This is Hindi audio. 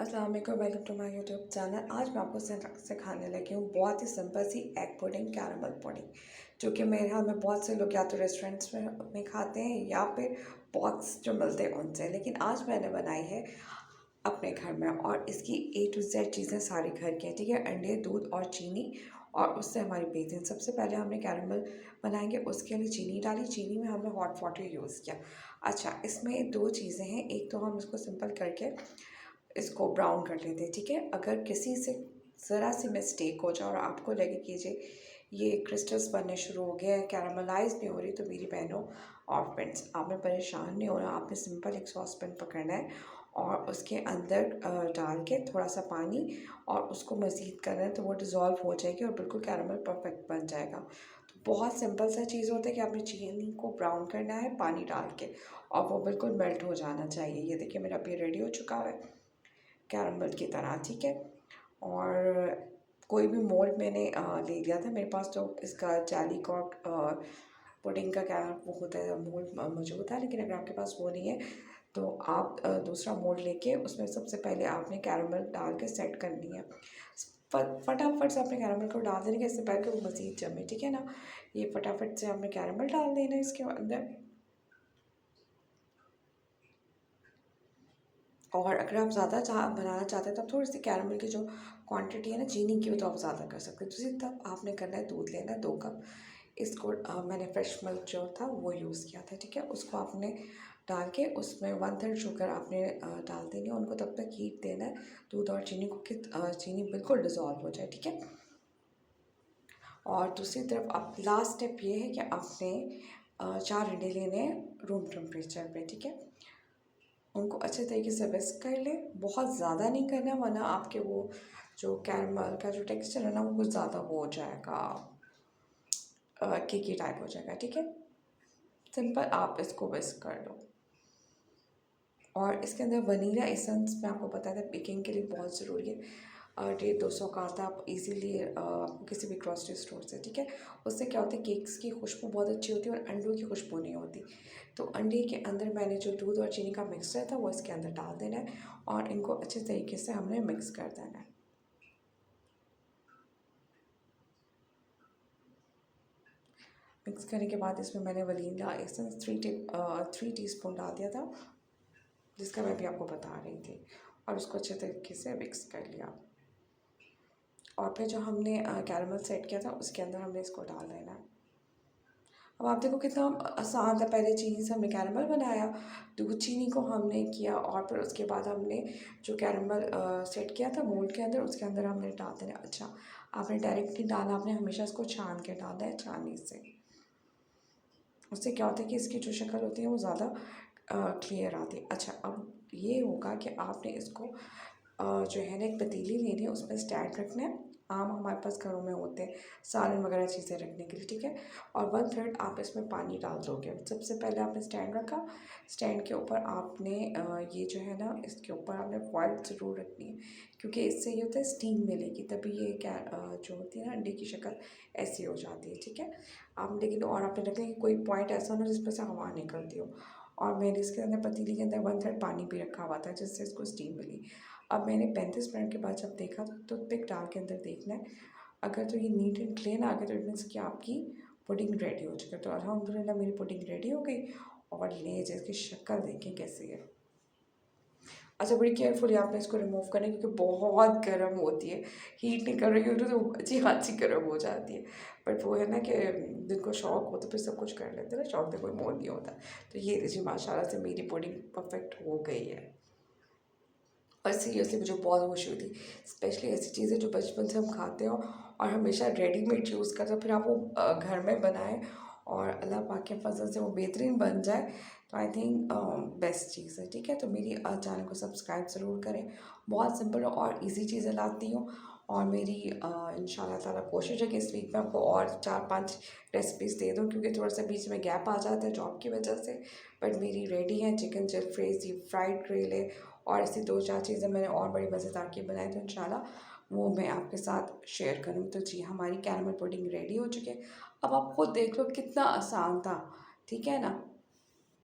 अस्सलाम वालेकुम, welcome to my YouTube channel. आज मैं आपको सिखाने लगी हूँ बहुत ही सिंपल सी एग पुडिंग, कैरमल पुडिंग, जो कि मेरे ख्याल में बहुत से लोग या तो रेस्टोरेंट्स में खाते हैं या फिर बॉक्स जो मिलते हैं उनसे। लेकिन आज मैंने बनाई है अपने घर में, और इसकी A to Z चीज़ें सारी घर की हैं, ठीक है। अंडे, दूध और चीनी, और उससे हमारी बेसन। सबसे पहले हमने कैरमल बनाएंगे, उसके लिए चीनी डाली। चीनी में हमने हॉट वाटर यूज़ किया। अच्छा, इसमें दो चीज़ें हैं। एक तो हम इसको सिंपल करके इसको ब्राउन कर लेते हैं, ठीक है। अगर किसी से ज़रा सी मिस्टेक हो जाए और आपको लगे कि जी ये क्रिस्टल्स बनने शुरू हो गए हैं, कैरामलाइज नहीं हो रही, तो मेरी बहनों और फ्रेंड्स, आपने परेशान नहीं होना। आपने सिंपल एक सॉस पैन पकड़ना है और उसके अंदर डाल के थोड़ा सा पानी और उसको मज़ीद करना है, तो वो डिज़ोल्व हो जाएगी और बिल्कुल कैरामल परफेक्ट बन जाएगा। तो बहुत सिंपल सा चीज़ होता है कि आपने चीनी को ब्राउन करना है पानी डाल के, और वो बिल्कुल मेल्ट हो जाना चाहिए। ये देखिए मेरा भी रेडी हो चुका है कैरमल की तरह, ठीक है। और कोई भी मोल्ड मैंने ले लिया था मेरे पास, तो इसका जाली कॉर्क पुडिंग का क्या वो होता है मोल्ड मौजूद था। लेकिन अगर आपके पास वो नहीं है तो आप दूसरा मोल्ड लेके उसमें सबसे पहले आपने कैरमल डाल के सेट करनी है। फटाफट से आपने कैरमल को डाल देने के, इससे पहले कि वो मज़ीद जमे, ठीक है ना। ये फटाफट से आपने कैरमल डाल देना है इसके अंदर। और अगर आप ज़्यादा बनाना चाहते हैं तो आप थोड़ी सी कैरमल की जो क्वांटिटी है ना चीनी की, वो तो आप ज़्यादा कर सकते हैं। दूसरी तरफ आपने करना है दूध लेना है 2 कप। इसको मैंने फ्रेश मिल्क जो था वो यूज़ किया था, ठीक है। उसको आपने डाल के उसमें 1/3 शुगर आपने डाल देनी है। उनको तब तक हीट देना है दूध और चीनी को कि चीनी बिल्कुल डिज़ोल्व हो जाए, ठीक है। और दूसरी तरफ आप लास्ट स्टेप ये है कि आपने 4 अंडे लेने हैं रूम टेम्परेचर पे, ठीक है। उनको अच्छे तरीके से विस्क कर लें। बहुत ज़्यादा नहीं करना, वरना आपके वो जो कैरमल का जो टेक्सचर है ना वो कुछ ज़्यादा वो हो जाएगा, केकी टाइप हो जाएगा, ठीक है। सिंपल आप इसको विस्क कर लो। और इसके अंदर वनीला एसेंस मैं आपको बताया था बेकिंग के लिए बहुत ज़रूरी है। 150-200 का आता है, आप इजीली आपको किसी भी ग्रॉसरी स्टोर से, ठीक है। उससे क्या होता है, केक्स की खुशबू बहुत अच्छी होती है और अंडों की खुशबू नहीं होती। तो अंडे के अंदर मैंने जो दूध और चीनी का मिक्सचर था वो इसके अंदर डाल देना है और इनको अच्छे तरीके से हमने मिक्स कर देना है। मिक्स करने के बाद इसमें मैंने वनीला एसेंस 3 टीस्पून डाल दिया था, जिसका मैं भी आपको बता रही थी, और उसको अच्छे तरीके से मिक्स कर लिया। और फिर जो हमने कैरमल सेट किया था उसके अंदर हमने इसको डाल देना है। अब आप देखो कितना आसान था। पहले चीनी से हमने कैरमल बनाया, दूध चीनी को हमने किया, और फिर उसके बाद हमने जो कैरमल सेट किया था मोल्ड के अंदर, उसके अंदर हमने डाल देना। अच्छा, आपने डायरेक्ट नहीं डालना, आपने हमेशा इसको छान के डालना है छाननी से। उससे क्या होता है कि इसकी जो शक्ल होती है वो ज़्यादा क्लियर आती है। अच्छा, अब ये होगा कि आपने इसको जो है ना एक पतीली लेनी है, उसमें स्टैंड रखना है। आम हमारे पास घरों में होते हैं सालन वगैरह चीज़ें रखने के लिए, ठीक है। और 1/3 आप इसमें पानी डाल दोगे। सबसे पहले आपने स्टैंड रखा, स्टैंड के ऊपर आपने ये जो है ना इसके ऊपर आपने फॉइल ज़रूर रखनी है, क्योंकि इससे ये होता है स्टीम मिलेगी, तभी ये क्या जो होती है ना अंडे की शक्ल ऐसी हो जाती है, ठीक है। आप लेकिन और आपने रखना है कि कोई पॉइंट ऐसा हो ना जिसमें से हवा निकलती हो। और मैंने इसके अंदर पतीली के अंदर 1/3 पानी भी रखा हुआ था, जिससे इसको स्टीम मिली। अब मैंने 35 मिनट के बाद जब देखा तो टूथपिक डाल के अंदर देखना है। अगर तो ये नीट एंड क्लीन आ गया तो इट मीन्स कि आपकी पुडिंग रेडी हो चुकी है। तो अल्हम्दुलिल्लाह मेरी पुडिंग रेडी हो गई। और लेज इसकी शक्ल देखें कैसी है। अच्छा, बड़ी केयरफुली आपने इसको रिमूव करना है, क्योंकि बहुत गर्म होती है। हीट नहीं कर रही होती तो अच्छी खासी गर्म हो जाती है। बट वो है ना कि जिनको शौक हो तो फिर सब कुछ कर लेते हैं ना, शौक से कोई मोल नहीं होता। तो ये देखिए माशाल्लाह से मेरी पुडिंग परफेक्ट हो गई है। और सीरियसली मुझे बहुत खुशी हुई थी, स्पेशली ऐसी चीज़ें जो बचपन से हम खाते हो और हमेशा रेडीमेड यूज़ करते हो, फिर आप वो घर में बनाएं और अल्लाह पाक के फजल से वो बेहतरीन बन जाए, तो आई थिंक बेस्ट चीज़ है, ठीक है। तो मेरी चैनल को सब्सक्राइब ज़रूर करें। बहुत सिंपल और इजी चीज़ें लाती हूँ, और मेरी इंशाल्लाह ताला कोशिश है कि इस वीक में आपको और 4-5 रेसिपीज़ दे दूँ, क्योंकि थोड़ा सा बीच में गैप आ जाता है जॉब की वजह से। बट मेरी रेडी है चिकन जलफ्रेज़, फ्राइड करेले, और ऐसी 2-4 चीज़ें मैंने और बड़ी मज़ेदार की बनाई, तो इंशाल्लाह वो मैं आपके साथ शेयर करूँगी। तो जी, हमारी कैरमल पुडिंग रेडी हो चुकी है। अब आप खुद देख लो कितना आसान था, ठीक है ना।